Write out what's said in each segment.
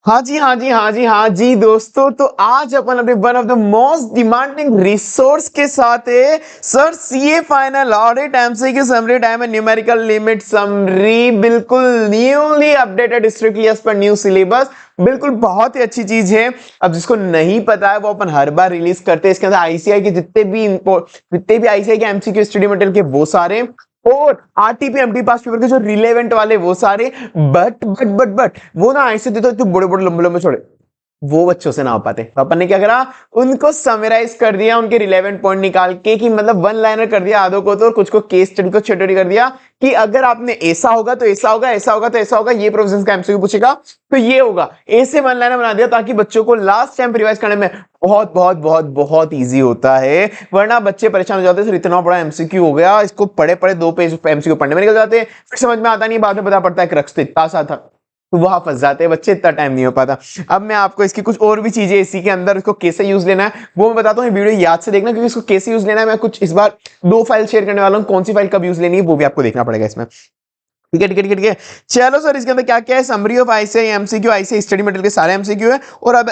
हाँ जी, हाँ जी, हाँ जी, हाँ जी दोस्तों, तो आज अपन अपने one of the most demanding resource के साथ है sir CA final audit MCQ summary time and numerical limit summary, बिल्कुल newly updated strictly as per new syllabus. बिल्कुल बहुत ही अच्छी चीज है। अब जिसको नहीं पता है वो अपन हर बार रिलीज करते हैं। इसके अंदर आईसीआई के जितने भी आईसीआई के एमसीक्यू स्टडी मटेरियल के वो सारे, और आरटीपी एमटी पास पेपर के जो रिलेवेंट वाले वो सारे। बट वो ना ऐसे देते तो बड़े बड़े लंबे लंबे छोड़े, वो बच्चों से ना हो पाते। तो अपन ने क्या करा, उनको समराइज कर दिया, उनके रिलेवेंट पॉइंट निकाल के, कि मतलब वन लाइनर कर दिया आधों को, तो और कुछ को केस स्टडी को छोटी कर दिया कि अगर आपने ऐसा होगा तो ऐसा होगा, ऐसा होगा तो ऐसा होगा, ये प्रोविजंस का एमसीक्यू पूछेगा तो ये होगा। ऐसे वन लाइनर बना दिया ताकि बच्चों को लास्ट टाइम रिवाइज करने में बहुत बहुत बहुत बहुत इजी होता है। वरना बच्चे परेशान हो जाते हैं, सर इतना बड़ा एमसीक्यू हो गया, इसको पढ़े पढ़े 2 पेज एमसीक्यू पढ़ने में निकल जाते हैं, फिर समझ में आता नहीं, बाद में पता पड़ता है क्रक्स तो इतना सा था। तो वहां फंस जाते हैं बच्चे, इतना टाइम नहीं हो पाता। अब मैं आपको इसकी कुछ और भी चीजें इसी के अंदर इसको कैसे यूज लेना है वो मैं बताता हूँ। वीडियो याद से देखना, क्योंकि इसको कैसे यूज लेना है मैं कुछ इस बार 2 फाइल शेयर करने वाला हूँ। कौन सी फाइल कब यूज लेनी है वो भी आपको देखना पड़ेगा इसमें। ठीक है ठीक है ठीक है ठीक है। चलो सर, इसके अंदर क्या क्या है, summary of ICI MCQ, ICI study material के सारे एमसीक्यू है, और अब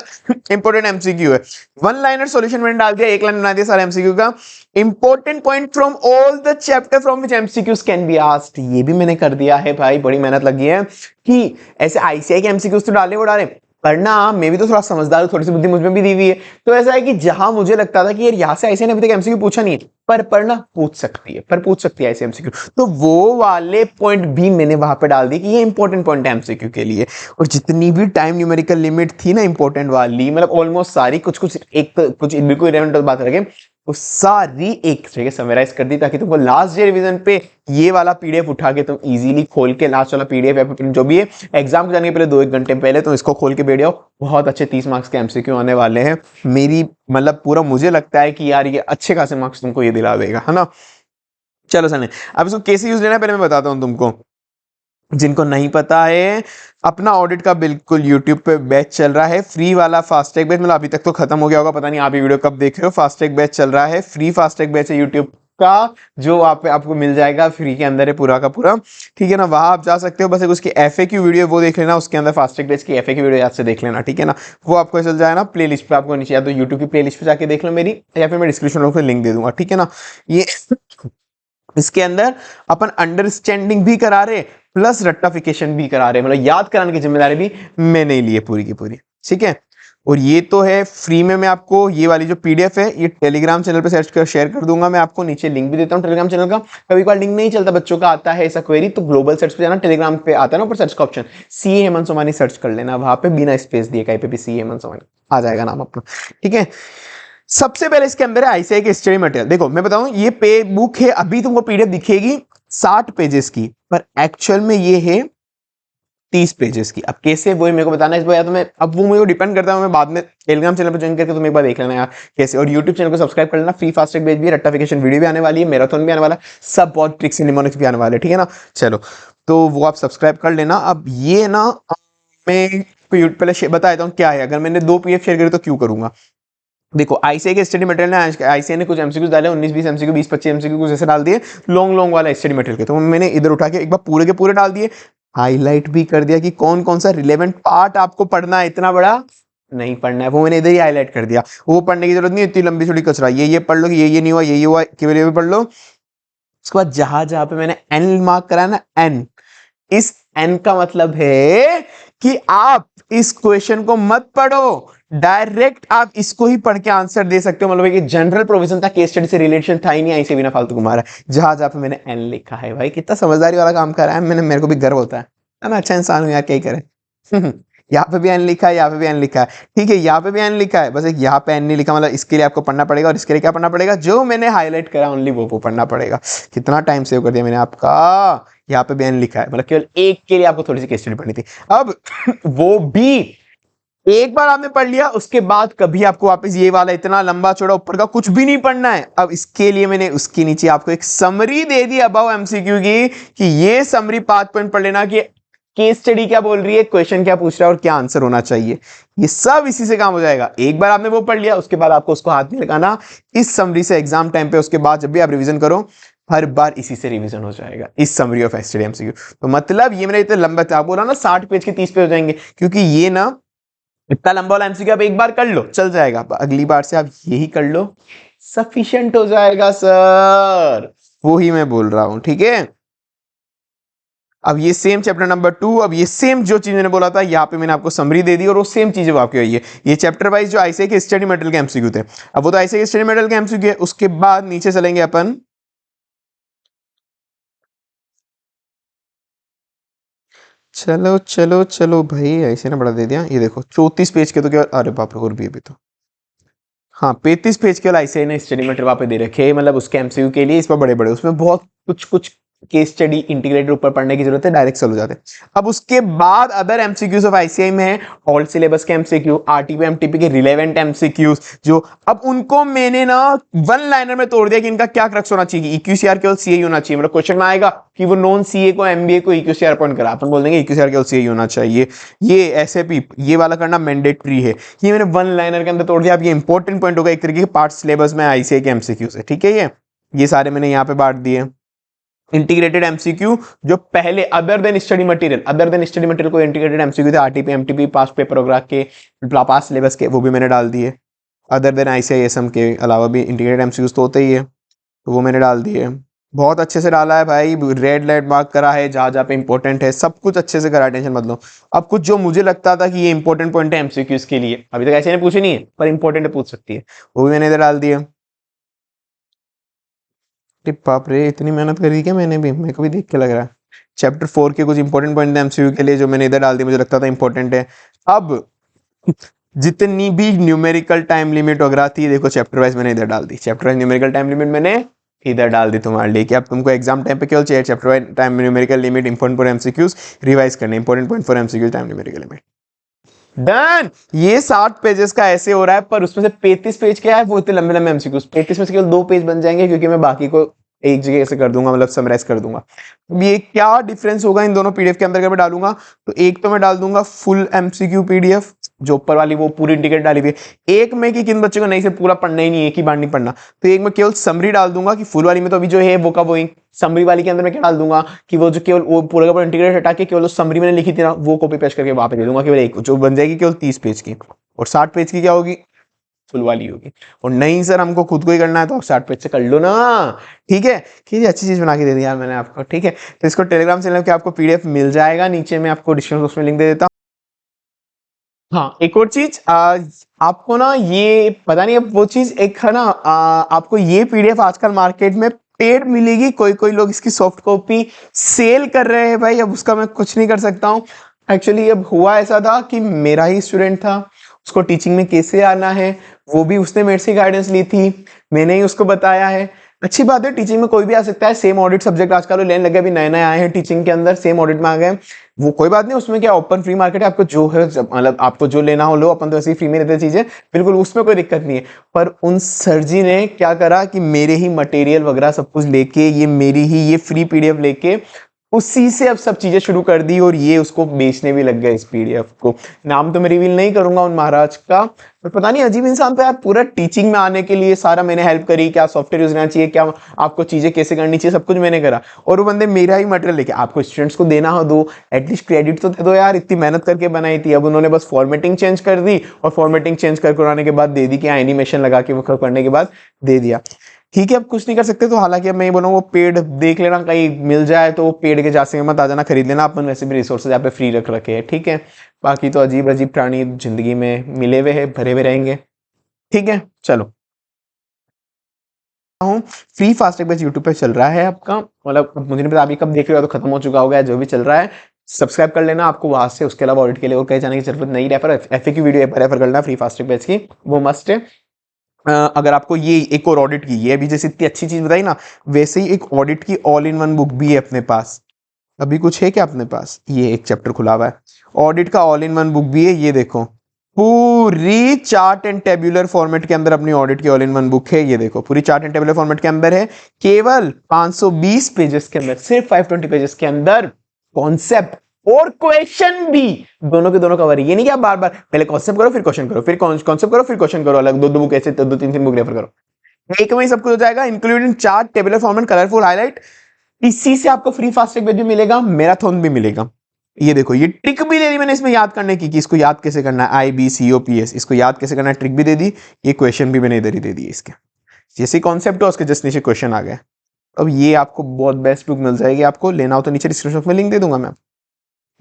इंपॉर्टेंट एमसीक्यू है। वन लाइनर सॉल्यूशन मैंने डाल दिया, एक लाइन बना दिया सारे एमसीक्यू का। Important point from all the chapter from which MCQs can be asked, ये भी मैंने कर दिया है भाई, बड़ी मेहनत लगी है कि ऐसे आईसीआई के एमसीक्यूज तो डाले वो डाले, पढ़ना मैं भी तो थोड़ा समझदार हूं, थोड़ी सी बुद्धि मुझमें भी दी हुई है। तो ऐसा है कि जहां मुझे लगता था कि यार यहाँ से आईसीआई ने अभी तक एमसीक्यू पूछा नहीं है, पर पढ़ना पूछ सकती है, पर पूछ सकती है ऐसे एमसीक्यू, तो वो वाले पॉइंट भी मैंने वहां पे डाल दिए कि ये इंपॉर्टेंट पॉइंट है एमसीक्यू के लिए। और जितनी भी टाइम न्यूमेरिकल लिमिट थी ना इंपॉर्टेंट वाली, मतलब ऑलमोस्ट सारी, कुछ कुछ एक कुछ बिल्कुल इरेलेवेंट बात रखें, वो सारी एक जगह समराइज कर दी, ताकि तुमको लास्ट डे रिवीजन पे ये वाला पीडीएफ उठा के तुम इजीली खोल के, लास्ट वाला पीडीएफ या फिर जो भी है, एग्जाम को जाने के पहले 2-1 घंटे पहले तुम इसको खोल के बैठ जाओ। बहुत अच्छे 30 मार्क्स के एमसीक्यू आने वाले हैं। मेरी मतलब पूरा मुझे लगता है कि यार ये अच्छे खासे मार्क्स तुमको ये दिला देगा, है ना। चलो सर, अब इसको कैसे यूज लेना है पहले मैं बताता हूँ तुमको, जिनको नहीं पता है। अपना ऑडिट का बिल्कुल यूट्यूब पे बैच चल रहा है, फ्री वाला फास्टैग बैच, मतलब अभी तक तो खत्म हो गया होगा, पता नहीं आप ये वीडियो कब देख रहे हो। फास्टैग बैच चल रहा है, फ्री फास्टैग बैच है यूट्यूब का, जो आपको मिल जाएगा, फ्री के अंदर है पूरा का पूरा, ठीक है ना। वहां आप जा सकते हो, बस एक उसकी एफएक्यू वीडियो वो देख लेना, उसके अंदर फास्टैग बैच की एफएक्यू वीडियो याद से देख लेना, ठीक है ना। वो आपको चल जाएगा ना प्लेलिस्ट पे, आपको नीचे या तो यूट्यूब की प्लेलिस्ट पे जाके देख लो मेरी, या फिर मैं डिस्क्रिप्शन में लिंक दे दूंगा, ठीक है ना। ये इसके अंदर अपन अंडरस्टैंडिंग भी करा रहे प्लस रट्टाफिकेशन भी करा रहे, मतलब याद कराने की जिम्मेदारी भी मैंने ही ली है पूरी की पूरी, ठीक है। और ये तो है फ्री में, मैं आपको ये वाली जो पीडीएफ है ये टेलीग्राम चैनल पे शेयर कर दूंगा, मैं आपको नीचे लिंक भी देता हूँ टेलीग्राम चैनल का। कभी कभार लिंक नहीं चलता, बच्चों का आता है ऐसा क्वेरी, तो ग्लोबल सर्च पे जाना, टेलीग्राम पे आता है ना ऊपर सर्च का option, CA Hemant Somani search कर लेना, वहां पे बिना स्पेस दिए कहीं पे भी सीए हेमंत सोमानी आ जाएगा नाम अपना, ठीक है। सबसे पहले इसके अंदर है आईसीआई के स्टडी मटेरियल। देखो मैं बताऊं, ये पे बुक है, अभी तुमको पीडीएफ दिखेगी 60 पेजेस की, पर एक्चुअल में ये है 30 पेजेस की। अब कैसे वो मेरे को बताना है इस बार, या तो मैं, अब वो मेरे को डिपेंड करता है, मैं बाद में टेलीग्राम चैनल पर ज्वाइन करके तुम एक बार देख लेना यार कैसे, और यूट्यूब चैनल को सब्सक्राइब कर लेना। फ्री फास्टैग बैच भी, रट्टाफिकेशन वीडियो भी आने वाली है, मैराथन भी आने वाला है, सब बहुत ट्रिक्स एंड निमोनिक्स भी आने वाले, ठीक है ना। चलो, तो वो आप सब्सक्राइब कर लेना। अब ये ना मैं पहले बता देता हूँ क्या है, अगर मैंने 2 पीडीएफ शेयर करी तो क्यों करूंगा। देखो आईसीआई के स्टडी मटेरियल ने, आईसीआई ने कुछ एमसीक्यूज डाले, 19-20 एमसीक्यू, 20-25 एमसीक्यू कुछ ऐसे डाल दिए, लॉन्ग लॉन्ग वाला स्टडी मटेरियल के, तो मैंने इधर उठा के एक बार पूरे के पूरे डाल दिए, हाईलाइट भी कर दिया कि कौन कौन सा रिलेवेंट पार्ट आपको पढ़ना है, इतना बड़ा नहीं पढ़ना है, वो मैंने इधर ही हाईलाइट कर दिया। वो पढ़ने की जरूरत नहीं, इतनी लंबी छोटी कचरा, ये पढ़ लो कि ये नहीं हुआ, ये हुआ, केवल ये पढ़ लो। उसके बाद जहां जहां पे मैंने एन मार्क करा ना, एन, इस एन का मतलब है कि आप इस क्वेश्चन को मत पढ़ो, डायरेक्ट आप इसको ही पढ़ के आंसर दे सकते हो। मतलब कि जनरल प्रोविजन था, केस स्टडी से रिलेशन था ही नहीं, ऐसे बिना फालतू घुमा रहा है। जहां जहां पे मैंने एन लिखा है, भाई कितना समझदारी वाला काम करा है मैंने, मेरे को भी गर्व होता है ना, अच्छा इंसान हूं यार, क्या ही करे। यहाँ पे भी एन लिखा है, यहाँ पे भी एन लिखा है, ठीक है, यहाँ पे भी एन लिखा है, बस एक यहाँ पे एन नहीं लिखा, मतलब इसके लिए आपको पढ़ना पड़ेगा, और इसके लिए क्या पढ़ना पड़ेगा, जो मैंने हाईलाइट करा ओनली वो पढ़ना पड़ेगा। कितना टाइम सेव कर दिया मैंने आपका। यहाँ पे भी एन लिखा है, मतलब केवल एक के लिए आपको थोड़ी सी केस स्टडी पढ़नी थी। अब वो भी एक बार आपने पढ़ लिया, उसके बाद कभी आपको वापस ये वाला इतना लंबा चौड़ा ऊपर का कुछ भी नहीं पढ़ना है। अब इसके लिए मैंने उसके नीचे आपको एक summary they the above MCQ की, कि ये समरी 5 पॉइंट पढ़ लेना, कि केस स्टडी क्या बोल रही है, क्वेश्चन क्या पूछ रहा है और क्या आंसर होना चाहिए। ये सब इसी से काम हो जाएगा। एक बार आपने वो पढ़ लिया, उसके बाद आपको उसको हाथ नहीं लगाना इस समरी से एग्जाम टाइम पे, उसके बाद जब भी आप रिवीजन करो हर बार इसी से रिवीजन हो जाएगा, इस समरी ऑफ एमसीक्यू। तो मतलब ये मैंने इतने लंबा था, बोला ना 60 पेज के 30 पेज हो जाएंगे, क्योंकि ये ना इतना लंबा वाला एमसीक्यू आप एक बार कर लो, चल जाएगा, अगली बार से आप यही कर लो, सफिशिएंट हो जाएगा सर, वो ही मैं बोल रहा हूं, ठीक है। अब ये सेम चैप्टर नंबर 2, अब ये सेम जो चीज मैंने बोला था यहाँ पे मैंने आपको समरी दे दी, और वो सेम चीजें आपकी हुई है। ये चैप्टर वाइज जो आईसीआई के स्टडी मटेरियल के एमसीक्यू थे, अब वो तो आईसीआई के स्टडी मटेरियल के एमसीक्यू है। उसके बाद नीचे चलेंगे अपन, चलो चलो चलो भाई, ऐसे ना बड़ा दे दिया, ये देखो 34 पेज के तो क्या, अरे बाप रे, और भी अभी तो, हाँ 35 पेज के आईसीआई ने स्टडी मटेरियल वहाँ पे दे रखे हैं, मतलब उसके एमसीक्यू के लिए, इस पर बड़े बड़े, उसमें बहुत कुछ कुछ केस स्टडी इंटीग्रेटेड ऊपर पढ़ने की जरूरत है, डायरेक्ट चलो जाते हैं। अब उसके बाद अदर एमसीक्यूज ऑफ आईसीआई में है ऑल सिलेबस के एमसीक्यू, आरटीपी एमटीपी के रिलेवेंट एमसीक्यूज, जो अब उनको मैंने ना वन लाइनर में तोड़ दिया कि इनका क्या क्रक्स होना चाहिए। इक्यूसीआर केवल सीए होना चाहिए, मतलब क्वेश्चन में आएगा कि वो नॉन सीए को एमबीए को इक्यूसीआर अपॉइंट करा, अपन बोल देंगे इक्यूसीआर केवल सीए होना चाहिए, ये एसएपी ये वाला करना मैंडेटरी है। ये मैंने वन लाइनर के अंदर तोड़ दिया। अब ये इंपॉर्टेंट पॉइंट होगा एक तरीके के पार्ट सिलेबस में आईसीआई के एमसीक्यू से, ठीक है। ये सारे मैंने यहाँ पे बांट दिए। इंटीग्रेटेड एमसीक्यू जो पहले अदर देन स्टडी मटेरियल को इंटीग्रेटेड एमसीक्यू थे, आरटीपी एमटीपी पास पेपरोग्राफ के, पास सिलेबस के, वो भी मैंने डाल दिए। अदर देन आईसीआईएसएम के अलावा भी इंटीग्रेटेड एमसीक्यूज तो होते ही है, तो वो मैंने डाल दिए। बहुत अच्छे से डाला है भाई, रेड लाइट मार्क करा है, जहां जहां पे इंपॉर्टेंट है सब कुछ अच्छे से करा, टेंशन मत लो। अब कुछ जो मुझे लगता था कि ये इंपॉर्टेंट पॉइंट है एमसीक्यूज के लिए, अभी तक ऐसे ने पूछे नहीं है पर इंपॉर्टेंट पूछ सकती है, वो भी मैंने इधर डाल दिया। बाप रे, इतनी मेहनत करी क्या मैंने भी, मेरे को भी देख के लग रहा है। चैप्टर 4 के कुछ इंपॉर्टेंट पॉइंट एमसीक्यू के लिए जो मैंने इधर डाल दिया, मुझे लगता था इंपॉर्टेंट है। अब जितनी भी न्यूमेरिकल टाइम लिमिट वगैरह थी, देखो चैप्टर वाइज मैंने इधर डाल दी, chapter wise numerical time limit मैंने इधर डाल दी तुम्हारे लिए, कि अब तुमको एग्जाम टाइम पे केवल चाहिए chapter wise time numerical limit important for MCQs revise करने, important point for MCQs time numerical limit done. ये 60 पेजेस का ऐसे हो रहा है, पर उसमें से 35 पेज क्या है, वो इतने लंबे लंबे एमसीक्यूज, 35 में से केवल 2 पेज बन जाएंगे, क्योंकि मैं बाकी को एक जगह से कर दूंगा, मतलब समराइज कर दूंगा। अब ये क्या डिफरेंस होगा इन दोनों पीडीएफ के अंदर अगर मैं डालूंगा, तो एक तो मैं डाल दूंगा फुल एमसीक्यू पीडीएफ, जो ऊपर वाली वो पूरी इंडिकेट डाली हुई है। एक में कि किन बच्चों को नहीं से पूरा पढ़ना ही नहीं, एक ही बार नहीं पढ़ना, तो एक में केवल समरी डाल दूंगा कि फुल वाली में तो अभी जो है वो का वही, समरी वाली के अंदर मैं क्या डाल दूंगा कि वो जो केवल वो पूरा का पूरा इंटीग्रेट हटा के केवल समरी मैंने लिखी थी ना, वो कॉपी पेस्ट करके वहां पे दे दूंगा, केवल एक जो बन जाएगी केवल 30 पेज की, और 60 पेज की क्या होगी, फुल वाली होगी। और नहीं सर हमको खुद को ही करना है, तो आप 60 पेज से कर लो ना, ठीक है। कि अच्छी चीज बना के दे दी यार मैंने आपको, ठीक है। तो इसको टेलीग्राम चैनल के आपको पीडीएफ मिल जाएगा, नीचे मैं आपको डिस्क्रिप्शन बॉक्स में लिंक दे देता हूँ। हाँ एक और चीज, आपको ना ये पता नहीं, अब वो चीज एक है ना, आपको ये पीडीएफ आजकल मार्केट में पेड मिलेगी, कोई कोई लोग इसकी सॉफ्ट कॉपी सेल कर रहे हैं भाई, अब उसका मैं कुछ नहीं कर सकता हूँ। एक्चुअली अब हुआ ऐसा था कि मेरा ही स्टूडेंट था, उसको टीचिंग में कैसे आना है वो भी उसने मेरे से गाइडेंस ली थी, मैंने ही उसको बताया है। अच्छी बात है, टीचिंग में कोई भी आ सकता है, सेम ऑडिट सब्जेक्ट आजकल लेने लगे, अभी नए नए आए हैं टीचिंग के अंदर, सेम ऑडिट में आ गए, वो कोई बात नहीं, उसमें क्या ओपन फ्री मार्केट है, आपको जो है मतलब आपको जो लेना हो लो, अपन तो ऐसे ही फ्री में देते चीजें, बिल्कुल उसमें कोई दिक्कत नहीं है। पर उन सर जी ने क्या करा कि मेरे ही मटेरियल वगैरह सब कुछ लेके, ये मेरी ही ये फ्री पीडीएफ लेके उसी से अब सब चीजें शुरू कर दी, और ये उसको बेचने भी लग गए इस पीडीएफ को। नाम तो मैं रिवील नहीं करूंगा उन महाराज का, पर पता नहीं अजीब इंसान था यार, पूरा टीचिंग में आने के लिए सारा मैंने हेल्प करी, क्या सॉफ्टवेयर यूज करना चाहिए, क्या आपको चीजें कैसे करनी चाहिए, सब कुछ मैंने करा, और वो बंदे मेरा ही मटेरियल लेके, आपको स्टूडेंट्स को देना हो दो, एटलीस्ट क्रेडिट तो दे दो यार, इतनी मेहनत करके बनाई थी। अब उन्होंने बस फॉर्मेटिंग चेंज कर दी, और फॉर्मेटिंग चेंज करके के बाद दे दी, क्या एनिमेशन लगा के वो करने के बाद दे दिया, ठीक है। अब कुछ नहीं कर सकते, तो हालांकि अब मैं ये बोलूँ वो पेड देख लेना, कहीं मिल जाए तो वो पेड के जासे मत आ जाना, खरीद लेना, अपन वैसे भी रिसोर्सेज यहाँ पे फ्री रख रखे हैं, ठीक है। बाकी तो अजीब अजीब प्राणी जिंदगी में मिले हुए हैं, भरे हुए रहेंगे, ठीक है। चलो हूँ, फ्री फास्टैग बैच यूट्यूब पे चल रहा है आपका, मतलब मुझे नहीं पता अभी कब देख रहे हो, तो खत्म हो चुका होगा, जो भी चल रहा है सब्सक्राइब कर लेना आपको वहां से। उसके अलावा ऑडिट के लिए और कहीं जाने की जरूरत नहीं, एफएक्यू वीडियो रेफर करना फ्री फास्टैग बैच की, वो मस्ट है। अगर आपको ये एक और ऑडिट की, ये अभी जैसे इतनी अच्छी चीज बताई ना, वैसे ही एक ऑडिट की ऑल इन वन बुक भी है अपने पास। अभी कुछ है क्या अपने पास, ये एक चैप्टर खुला हुआ है, ऑडिट का ऑल इन वन बुक भी है, ये देखो पूरी चार्ट एंड टेब्यूलर फॉर्मेट के अंदर अपनी ऑडिट की ऑल इन वन बुक है, ये देखो पूरी चार्ट एंड टेब्यूलर फॉर्मेट के अंदर है, केवल 520 पेजेस के अंदर, सिर्फ 520 पेजेस के अंदर कॉन्सेप्ट और क्वेश्चन भी दोनों के दोनों कवर है। ये नहीं कि आप बार बार पहले कॉन्सेप्ट करो फिर क्वेश्चन करो, फिर कॉन्सेप्ट करो फिर क्वेश्चन करो, अलग दो दो बुक ऐसे दो तीन तीन बुक रेफर करो, एक में ही सब कुछ हो जाएगा, including chart tabular format colourful highlight. इसी से आपको फ्री फास्टैग बैच भी मिलेगा, मैराथन भी मिलेगा, ये देखो ये ट्रिक भी दे दी मैंने इसमें याद करने की कि इसको याद कैसे करना है, IBCOPS इसको याद कैसे करना है, ट्रिक भी दे दी, ये क्वेश्चन भी मैंने इधर ही दे दिए इसके, जैसे कॉन्सेप्ट हो उसके जस्ट नीचे क्वेश्चन आ गए। अब ये आपको बहुत बेस्ट बुक मिल जाएगी, आपको लेना हो तो नीचे डिस्क्रिप्शन में लिंक दे दूंगा मैं।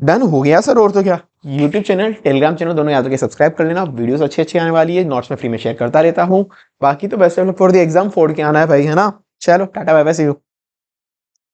डन हो गया सर, और तो क्या। यूट्यूब चैनल टेलीग्राम चैनल दोनों याद रखिए सब्सक्राइब कर लेना, वीडियोस अच्छी आने वाली है, नोट्स में फ्री में शेयर करता रहता हूँ। बाकी तो best of luck for the exam, फोड़ के आना है भाई, है ना। चलो tata bye bye, see you.